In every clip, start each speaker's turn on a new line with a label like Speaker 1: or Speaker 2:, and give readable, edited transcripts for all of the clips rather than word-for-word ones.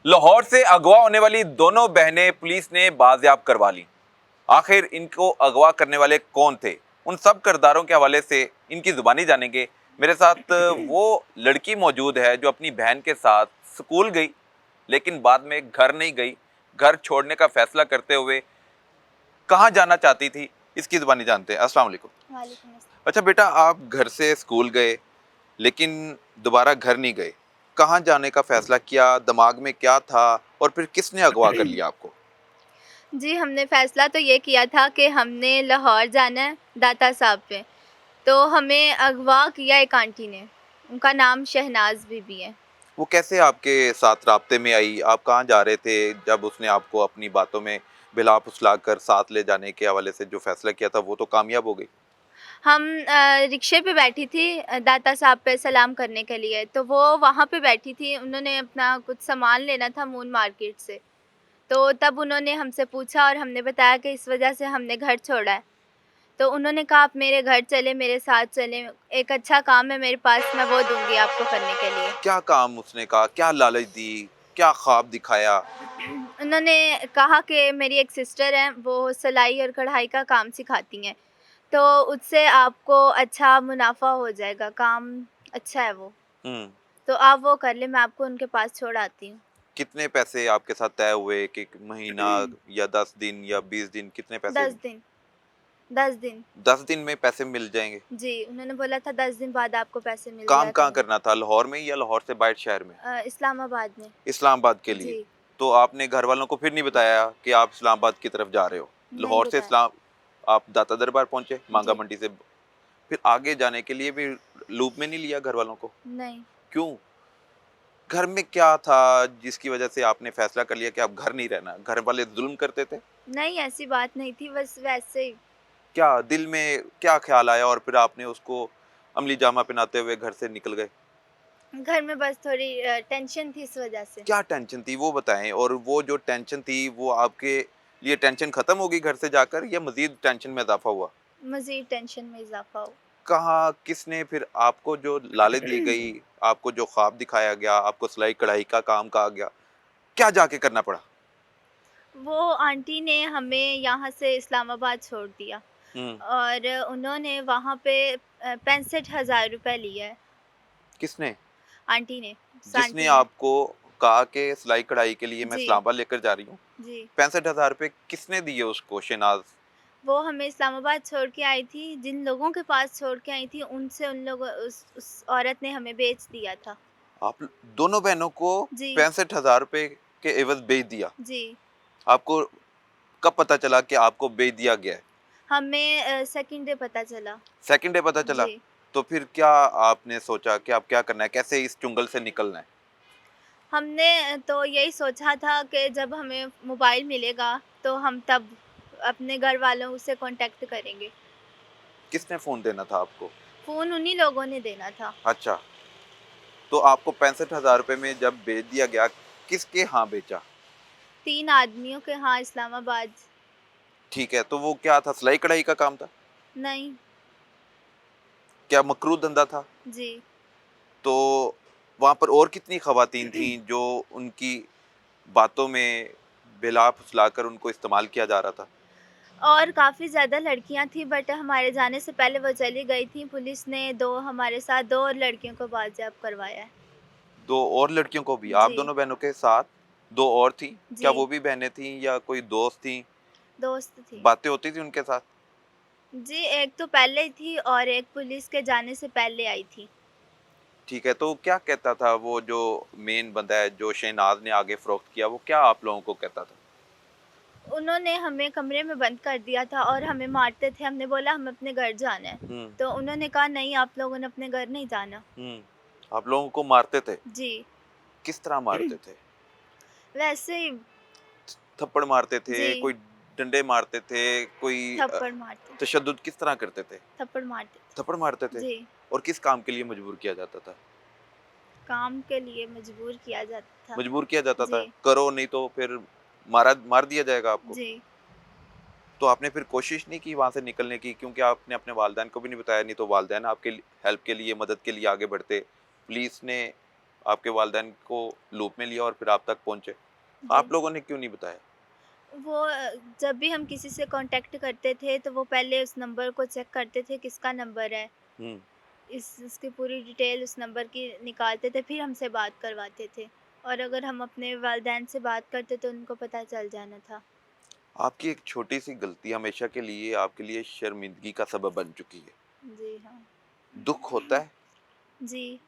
Speaker 1: लाहौर से अगवा होने वाली दोनों बहनें पुलिस ने बाजियाब करवा ली। आखिर इनको अगवा करने वाले कौन थे, उन सब किरदारों के हवाले से इनकी जुबानी जानेंगे। मेरे साथ वो लड़की मौजूद है जो अपनी बहन के साथ स्कूल गई लेकिन बाद में घर नहीं गई। घर छोड़ने का फैसला करते हुए कहाँ जाना चाहती थी, इसकी जुबानी जानते हैं। अस्सलाम वालेकुम।
Speaker 2: वालेकुम अस्सलाम।
Speaker 1: अच्छा बेटा, आप घर से स्कूल गए लेकिन दोबारा घर नहीं गए, कहाँ जाने का फैसला किया, दिमाग में क्या था और फिर किसने अगवा कर लिया आपको?
Speaker 2: जी, हमने फ़ैसला तो ये किया था कि हमने लाहौर जाना है दाता साहब पे, तो हमें अगवा किया एक आंटी ने, उनका नाम शहनाज़ बीबी है।
Speaker 1: वो कैसे आपके साथ राब्ते में आई? आप कहाँ जा रहे थे जब उसने आपको अपनी बातों में बिला फुसला कर साथ ले जाने के हवाले से जो फैसला किया था वो तो कामयाब हो गई?
Speaker 2: हम रिक्शे पे बैठी थी दाता साहब पे सलाम करने के लिए, तो वो वहाँ पे बैठी थी, उन्होंने अपना कुछ सामान लेना था मून मार्केट से, तो तब उन्होंने हमसे पूछा और हमने बताया कि इस वजह से हमने घर छोड़ा है। तो उन्होंने कहा आप मेरे घर चलें, मेरे साथ चलें, एक अच्छा काम है मेरे पास, मैं वो दूँगी आपको करने के लिए।
Speaker 1: क्या काम उसने कहा? क्या लालच दी? क्या ख्वाब दिखाया?
Speaker 2: उन्होंने कहा कि मेरी एक सिस्टर है, वो सिलाई और कढ़ाई का काम सिखाती हैं, तो उससे आपको अच्छा मुनाफ़ा हो जाएगा, काम अच्छा है वो,
Speaker 1: हुँ।
Speaker 2: तो आप वो कर लें, मैं आपको उनके पास छोड़ आती हूँ।
Speaker 1: कितने पैसे आपके साथ तय हुए कि महीना या 10 दिन या 20 दिन, कितने पैसे?
Speaker 2: 10 दिन, 10 दिन।
Speaker 1: 10 दिन में पैसे मिल जाएँगे?
Speaker 2: जी, उन्होंने बोला था 10 दिन बाद आपको पैसे मिल
Speaker 1: काम
Speaker 2: जाया
Speaker 1: कहाँ
Speaker 2: करेंगे।
Speaker 1: करना था? लाहौर में ही या लाहौर से बाहर शहर में?
Speaker 2: इस्लामाबाद में।
Speaker 1: इस्लामाबाद के लिए।
Speaker 2: जी,
Speaker 1: तो आपने घर वालों को फिर नहीं बताया कि आप इस्लामाबाद की तरफ जा रहे हो?
Speaker 2: नहीं
Speaker 1: लाहौर से
Speaker 2: बताया।
Speaker 1: इस्लाम आप दाता दरबार पहुँचे, मांगा
Speaker 2: जी,
Speaker 1: मंडी से फिर आगे जाने के लिए भी लूप में नहीं लिया घर वालों को?
Speaker 2: नहीं।
Speaker 1: क्यों? घर में क्या था जिसकी वजह से आपने फैसला कर लिया कि अब घर नहीं रहना? घर वाले ज़ुल्म करते थे?
Speaker 2: नहीं, ऐसी बात नहीं थी, बस वैसे ही।
Speaker 1: क्या दिल में क्या ख़्याल आया और फिर आपने उसको अमली जामा पहनाते हुए घर से निकल गए?
Speaker 2: घर में बस थोड़ी टेंशन थी इस वजह से।
Speaker 1: क्या टेंशन थी वो बताएँ? और वो जो टेंशन थी वो आपके लिए टेंशन खत्म हो गई घर से जाकर या मज़ीद टेंशन में इज़ाफ़ा हुआ?
Speaker 2: मज़ीद टेंशन में इज़ाफ़ा हो।
Speaker 1: कहाँ किसने फिर आपको जो लालच दी गई, आपको जो ख्वाब दिखाया गया, आपको सिलाई-कढ़ाई का काम कहा गया, क्या जाके करना पड़ा?
Speaker 2: वो आंटी ने हमें यहाँ से इस्लामाबाद छोड़ दिया
Speaker 1: हुँ,
Speaker 2: और उन्होंने वहाँ पे 65,000 रुपए लिए हैं,
Speaker 1: किसने?
Speaker 2: आंटी ने, उस
Speaker 1: जिसने
Speaker 2: आंटी ने।
Speaker 1: आपको कहा कि सिलाई-कढ़ाई के लिए मैं
Speaker 2: जी,
Speaker 1: इस्लामाबाद लेकर जा रही हूँ,
Speaker 2: जी।
Speaker 1: 65,000 रुपए किसने दिए उसको शहनाज़?
Speaker 2: वो हमें इस्लामाबाद छोड़ के आई थी, जिन लोगों के पास छोड़ के आई थी, उनसे उन लोगों उस औरत ने हमें बेच दिया था।
Speaker 1: आप दोनों बहनों को
Speaker 2: जी,
Speaker 1: 65,000 रुपए के एवज़ बेच दिया।
Speaker 2: जी।
Speaker 1: आपको कब पता चला कि आपको बेच दिया गया है?
Speaker 2: हमें सेकंड डे पता चला।
Speaker 1: सेकंड डे पता चला?
Speaker 2: जी।
Speaker 1: तो फिर क्या आपने सोचा कि अब क्या करना है? कैसे इस चुंगल से निकलना है?
Speaker 2: हमने तो यही सोचा था कि जब हमें मोबाइल मिलेगा तो हम तब अपने घर वालों से कॉन्टैक्ट करेंगे।
Speaker 1: किसने फ़ोन देना था आपको?
Speaker 2: फ़ोन उन्हीं लोगों ने देना था।
Speaker 1: अच्छा, तो आपको 65,000 रुपए में जब बेच दिया गया, किसके यहाँ बेचा?
Speaker 2: 3 आदमियों के हाँ, इस्लामाबाद।
Speaker 1: ठीक है, तो वो क्या था, सिलाई-कढ़ाई का काम था?
Speaker 2: नहीं,
Speaker 1: क्या मकरू धंधा था?
Speaker 2: जी।
Speaker 1: तो वहाँ पर और कितनी ख़वातीन थीं जो उनकी बातों में बेला-फुसलाकर उनको इस्तेमाल किया जा रहा था?
Speaker 2: और काफ़ी ज़्यादा लड़कियाँ थी बट हमारे जाने से पहले वो चली गई थी। पुलिस ने 2 हमारे साथ 2 और लड़कियों को बाजियाब करवाया है।
Speaker 1: 2 और लड़कियों को भी, आप
Speaker 2: जी,
Speaker 1: दोनों बहनों के साथ 2 और थीं? क्या वो
Speaker 2: जी,
Speaker 1: भी बहनें थीं या कोई दोस्त थीं?
Speaker 2: दोस्त थी।
Speaker 1: बातें होती थी उनके साथ?
Speaker 2: जी, एक तो पहले ही थी और एक पुलिस के जाने से पहले आई थी।
Speaker 1: ठीक है, तो क्या कहता था वो जो मेन बंदा है, जो शहनाज़ ने आगे फ़रोख्त किया, वो क्या आप लोगों को कहता था?
Speaker 2: उन्होंने हमें कमरे में बंद कर दिया था और हमें मारते थे। हमने बोला हमें अपने घर जाना है।
Speaker 1: हुँ,
Speaker 2: तो उन्होंने कहा नहीं आप लोगों ने अपने घर नहीं जाना।
Speaker 1: हुँ। आप लोगों को मारते थे?
Speaker 2: जी।
Speaker 1: किस तरह मारते थे?
Speaker 2: वैसे ही
Speaker 1: थप्पड़ मारते
Speaker 2: जी,
Speaker 1: थे, कोई डंडे मारते थे, कोई
Speaker 2: थप्पड़ मारते थे,
Speaker 1: तशद्दुद किस तरह करते थे?
Speaker 2: थप्पड़ मारते
Speaker 1: थप्पड़ मारते
Speaker 2: थे।
Speaker 1: थे?
Speaker 2: जी,
Speaker 1: और किस काम के लिए मजबूर किया जाता था?
Speaker 2: काम के लिए मजबूर किया जाता था।
Speaker 1: मजबूर किया जाता था,
Speaker 2: जी,
Speaker 1: करो नहीं तो फिर मार दिया जाएगा आपको।
Speaker 2: जी।
Speaker 1: तो आपने फिर कोशिश नहीं की वहाँ से निकलने की, क्योंकि आपने अपने वालिदैन को भी नहीं बताया, नहीं तो वालिदैन आपके हेल्प के लिए, मदद के लिए आगे बढ़ते। पुलिस ने आपके वालिदैन को लूप में लिया और फिर आप तक पहुंचे, आप लोगों ने क्यों नहीं बताया?
Speaker 2: वो जब भी हम किसी से कांटेक्ट करते थे तो वो पहले उस नंबर को चेक करते थे किसका नंबर है,
Speaker 1: हम्म।
Speaker 2: इसकी पूरी डिटेल उस नंबर की निकालते थे, फिर हमसे बात करवाते थे। और अगर हम अपने वालिदैन से बात करते तो उनको पता चल जाना था।
Speaker 1: आपकी एक छोटी सी गलती हमेशा के लिए आपके लिए शर्मिंदगी का सबब बन चुकी है।
Speaker 2: जी हाँ।
Speaker 1: दुख होता है?
Speaker 2: जी।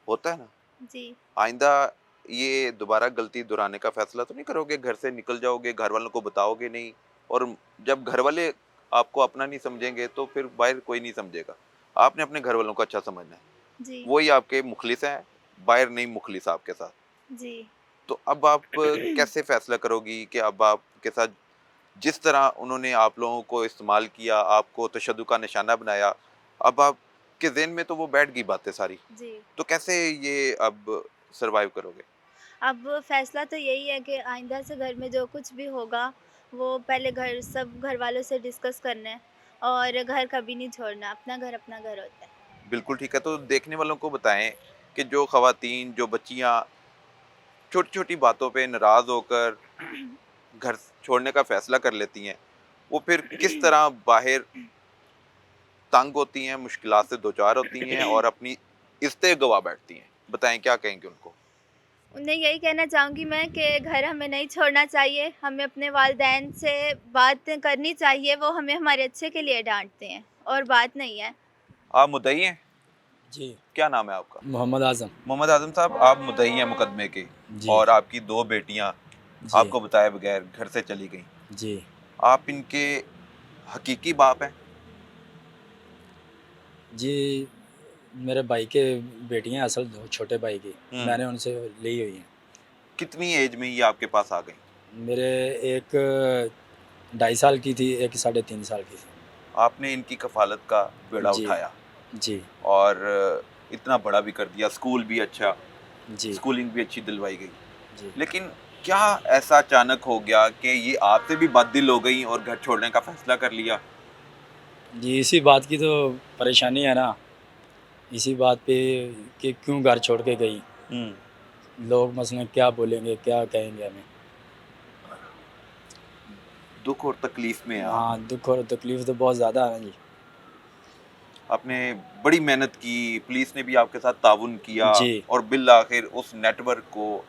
Speaker 1: होता है ना?
Speaker 2: जी।
Speaker 1: आइंदा ये दोबारा गलती दोहराने का फैसला तो नहीं करोगे, घर से निकल जाओगे, घर वालों को बताओगे नहीं, और जब घर वाले आपको अपना नहीं समझेंगे तो फिर बाहर कोई नहीं समझेगा। आपने अपने घर वालों को अच्छा समझना है,
Speaker 2: जी।
Speaker 1: वही आपके मुखलिस हैं, बाहर नहीं मुखलिस आपके साथ।
Speaker 2: जी।
Speaker 1: तो अब आप कैसे फैसला करोगी कि अब आपके साथ जिस तरह उन्होंने आप लोगों को इस्तेमाल किया, आपको तशद्दुद का निशाना बनाया, अब आपके ज़हन में तो वो बैठ गई बातें सारी,
Speaker 2: जी।
Speaker 1: तो कैसे ये अब सर्वाइव करोगे?
Speaker 2: अब फैसला तो यही है कि आइंदा से घर में जो कुछ भी होगा, वो पहले सब घर वालों से डिस्कस करना है और घर कभी नहीं छोड़ना, अपना घर होता है।
Speaker 1: बिल्कुल ठीक है, तो देखने वालों को बताएँ कि जो ख़वातीन, जो बच्चियाँ छोटी-छोटी बातों पे नाराज़ होकर घर छोड़ने का फ़ैसला कर लेती हैं, वो फिर किस तरह बाहर तंग होती हैं, मुश्किलात से दो-चार होती हैं और अपनी इज़्ज़तें गँवा बैठती हैं। बताएँ क्या कहेंगे उनको?
Speaker 2: उन्हें यही कहना चाहूँगी मैं कि घर हमें नहीं छोड़ना चाहिए, हमें अपने वालिदैन से बात करनी चाहिए, वो हमें हमारे अच्छे के लिए डाँटते हैं और बात नहीं है।
Speaker 1: आप मुद्दई हैं?
Speaker 3: जी,
Speaker 1: क्या नाम है आपका?
Speaker 3: मोहम्मद आज़म।
Speaker 1: मोहम्मद आज़म साहब, आप मुद्दई हैं मुकदमे के
Speaker 3: जी,
Speaker 1: और आपकी 2 बेटियाँ
Speaker 3: जी,
Speaker 1: आपको बताए बगैर घर से चली गईं।
Speaker 3: जी,
Speaker 1: आप इनके हकीकी बाप हैं?
Speaker 3: जी, मेरे भाई के बेटियाँ असल दो छोटे भाई की,
Speaker 1: हुँ।
Speaker 3: मैंने उनसे ली हुई हैं।
Speaker 1: कितनी एज में ये आपके पास आ गईं?
Speaker 3: मेरे एक 2.5 साल की थी, एक 3.5 साल की थी।
Speaker 1: आपने इनकी कफ़ालत का बेड़ा
Speaker 3: जी,
Speaker 1: उठाया
Speaker 3: जी,
Speaker 1: और इतना बड़ा भी कर दिया, स्कूल भी अच्छा,
Speaker 3: जी,
Speaker 1: स्कूलिंग भी अच्छी दिलवाई गई।
Speaker 3: जी।
Speaker 1: लेकिन क्या ऐसा अचानक हो गया कि ये आपसे भी बददिल हो गईं और घर छोड़ने का फ़ैसला कर लिया?
Speaker 3: जी, इसी बात की तो परेशानी है ना, इसी बात पे कि क्यों घर छोड़ के गई।
Speaker 1: हुँ।
Speaker 3: लोग मसलन क्या बोलेंगे, क्या कहेंगे हमें।
Speaker 1: दुःख और तकलीफ़ में आप।
Speaker 3: हाँ, दुःख और तकलीफ़ तो बहुत ज़्यादा है ना जी।
Speaker 1: आपने बड़ी मेहनत की, पुलिस ने भी आपके साथ ताउन किया
Speaker 3: जी,
Speaker 1: और बिल आखिर उस नेटवर्क को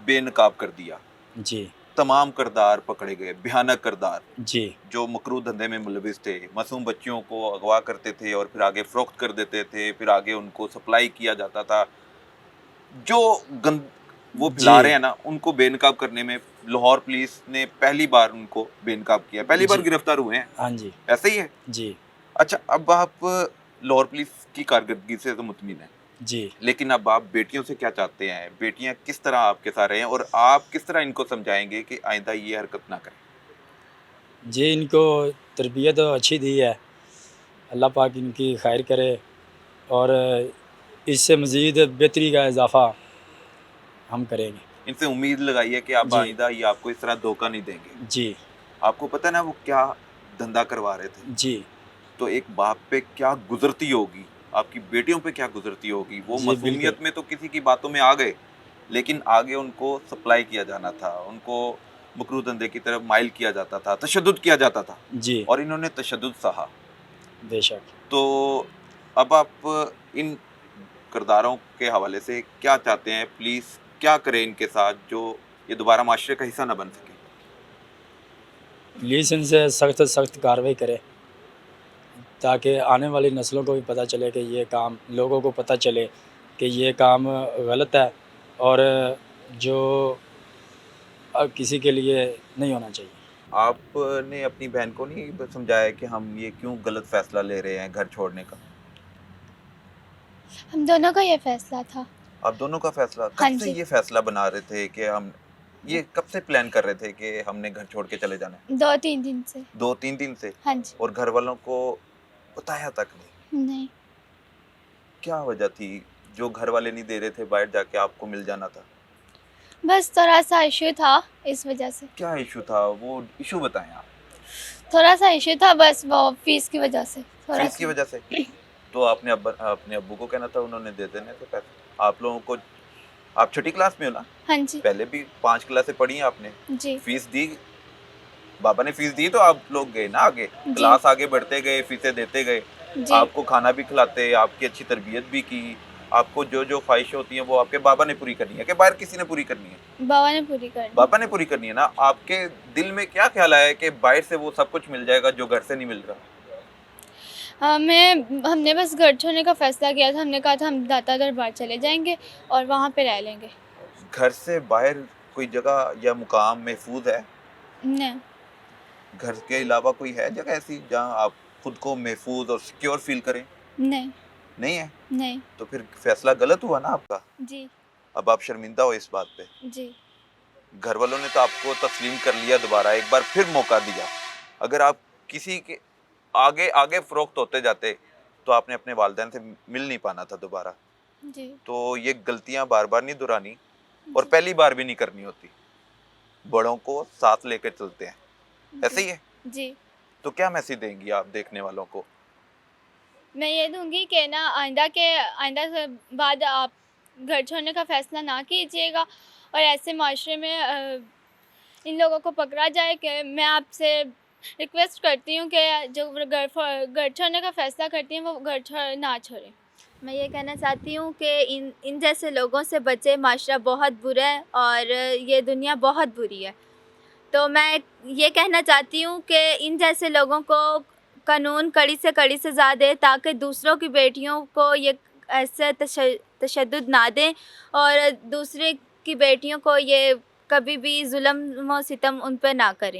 Speaker 1: बेनकाब कर दिया।
Speaker 3: जी,
Speaker 1: तमाम किरदार पकड़े गए, भयानक किरदार,
Speaker 3: जी,
Speaker 1: जो मकरू धंधे में मुलविस थे, मासूम बच्चियों को अगवा करते थे और फिर आगे फ़रोख्त कर देते थे, फिर आगे उनको सप्लाई किया जाता था। जो गंद वो फैला रहे
Speaker 3: जी,
Speaker 1: हैं ना, उनको बेनकाब करने में लाहौर पुलिस ने पहली बार उनको बेनकाब किया, पहली बार
Speaker 3: जी,
Speaker 1: गिरफ्तार हुए हैं,
Speaker 3: हाँ जी,
Speaker 1: ऐसा ही है?
Speaker 3: जी,
Speaker 1: अच्छा, अब आप लाहौर पुलिस की कारकर्दगी से तो मुतमिन हैं,
Speaker 3: जी।
Speaker 1: लेकिन अब आप बेटियों से क्या चाहते हैं? बेटियाँ किस तरह आपके साथ रहें और आप किस तरह इनको समझाएँगे कि आइंदा ये हरकत ना करें?
Speaker 3: जी, इनको तरबियत तो अच्छी दी है, अल्लाह पाक इनकी खैर करे और इससे मज़ीद बेहतरी का इज़ाफ़ा हम करेंगे।
Speaker 1: इनसे उम्मीद लगाइए कि अब
Speaker 3: जी,
Speaker 1: आइंदा ये आपको इस तरह धोखा नहीं देंगे।
Speaker 3: जी,
Speaker 1: आपको पता है ना वो क्या धंधा करवा रहे थे?
Speaker 3: जी,
Speaker 1: तो एक बाप पे क्या गुज़रती होगी, आपकी बेटियों पे क्या गुज़रती होगी। वो
Speaker 3: जी, बिल्कुल।
Speaker 1: मासूमियत में तो किसी की बातों में आ गए, लेकिन आगे उनको सप्लाई किया जाना था, उनको मकरू धंधे की तरफ माइल किया जाता था, तशद्दुद किया जाता था
Speaker 3: जी,
Speaker 1: और इन्होंने तशद्दुद सहा।
Speaker 3: बेशक।
Speaker 1: तो अब आप इन किरदारों के हवाले से क्या चाहते हैं? पुलिस क्या करे इनके साथ जो ये दोबारा माशरे का हिस्सा ना बन सकें?
Speaker 3: पुलिस इनसे सख्त से सख्त कार्रवाई करे, ताकि आने वाली नस्लों को भी पता चले कि ये काम लोगों को पता चले कि ये काम गलत है और जो किसी के लिए नहीं होना चाहिए।
Speaker 1: आपने अपनी बहन को नहीं समझाया कि हम ये क्यों गलत फैसला ले रहे हैं घर छोड़ने का?
Speaker 2: हम दोनों का ये फैसला था।
Speaker 1: आप दोनों का फैसला
Speaker 2: हाँ
Speaker 1: कब से
Speaker 2: जी।
Speaker 1: ये फैसला बना रहे थे कि हम ये कब से प्लान कर रहे थे कि हमने घर छोड़ के चले जाना है?
Speaker 2: 2-3 दिन से।
Speaker 1: 2-3 दिन से?
Speaker 2: हाँ जी।
Speaker 1: और घर वालों को बताया तक नहीं?
Speaker 2: नहीं।
Speaker 1: क्या वजह थी जो घर वाले नहीं दे रहे थे बाहर जाके आपको मिल जाना था?
Speaker 2: बस थोड़ा-सा इश्यू था इस वज़ह से।
Speaker 1: क्या इशू था? वो इशू बताएं आप।
Speaker 2: थोड़ा-सा इश्यू था बस वो फ़ीस की वज़ह से,
Speaker 1: फीस की
Speaker 2: थोड़ा-सा।
Speaker 1: वजह से? तो आपने अपने अब्बू को कहना था, उन्होंने दे देने थे पैसे। आप लोगों को आप छठी क्लास में हो ना?
Speaker 2: हाँ जी।
Speaker 1: पहले भी 5 क्लासें पढ़ी हैं आपने,
Speaker 2: जी।
Speaker 1: फीस दी, बाबा ने फीस दी तो आप लोग गए ना आगे,
Speaker 2: जी।
Speaker 1: क्लास आगे बढ़ते गए, फीसें देते गए,
Speaker 2: जी।
Speaker 1: आपको खाना भी खिलाते, आपकी अच्छी तरबियत भी की, आपको जो ख्वाहिश होती हैं वो आपके बाबा ने पूरी करनी है कि बाहर किसी ने पूरी करनी है?
Speaker 2: बाबा ने पूरी करनी।
Speaker 1: बाबा ने पूरी करनी है ना। आपके दिल में क्या ख्याल आया कि बाहर से वो सब कुछ मिल जाएगा जो घर से नहीं मिल रहा?
Speaker 2: हमने बस घर छोड़ने का फ़ैसला किया था। हमने कहा था हम दाता दरबार चले जाएँगे और वहाँ पे रह लेंगे।
Speaker 1: घर से बाहर कोई जगह या मुकाम महफूज है?
Speaker 2: नहीं,
Speaker 1: घर के अलावा कोई है जगह ऐसी जहाँ आप खुद को महफूज और सिक्योर फील करें?
Speaker 2: नहीं,
Speaker 1: नहीं है?
Speaker 2: नहीं।
Speaker 1: तो फिर फैसला गलत हुआ ना आपका।
Speaker 2: जी,
Speaker 1: अब आप शर्मिंदा हो इस बात पे।
Speaker 2: जी,
Speaker 1: घर वालों ने तो आपको तस्लीम कर लिया, दोबारा एक बार फिर मौका दिया। अगर आप किसी के आगे आगे फरोख्त होते जाते तो आपने अपने वालिदैन से मिल नहीं पाना था दोबारा।
Speaker 2: जी,
Speaker 1: तो ये गलतियां बार बार नहीं दोहरानी और
Speaker 2: जी,
Speaker 1: पहली बार भी नहीं करनी होती। बड़ों को साथ लेकर चलते हैं, ऐसे
Speaker 2: जी,
Speaker 1: ही है।
Speaker 2: जी।
Speaker 1: तो क्या मैसेज देंगी आप देखने वालों को?
Speaker 2: मैं ये दूँगी कि ना आइंदा से बाद आप घर छोड़ने का फ़ैसला ना कीजिएगा और ऐसे माशरे में इन लोगों को पकड़ा जाए। कि मैं आपसे रिक्वेस्ट करती हूँ कि जो घर छोड़ने का फ़ैसला करती हैं वो ना छोड़ें। मैं ये कहना चाहती हूँ कि इन इन जैसे लोगों से बचें। माशरा बहुत बुरा है और ये दुनिया बहुत बुरी है। तो मैं ये कहना चाहती हूँ कि इन जैसे लोगों को कानून कड़ी से कड़ी सज़ा दे ताकि दूसरों की बेटियों को ये ऐसे तशद्दुद ना दें और दूसरे की बेटियों को ये कभी भी ज़ुल्म व सितम उन पे ना करें।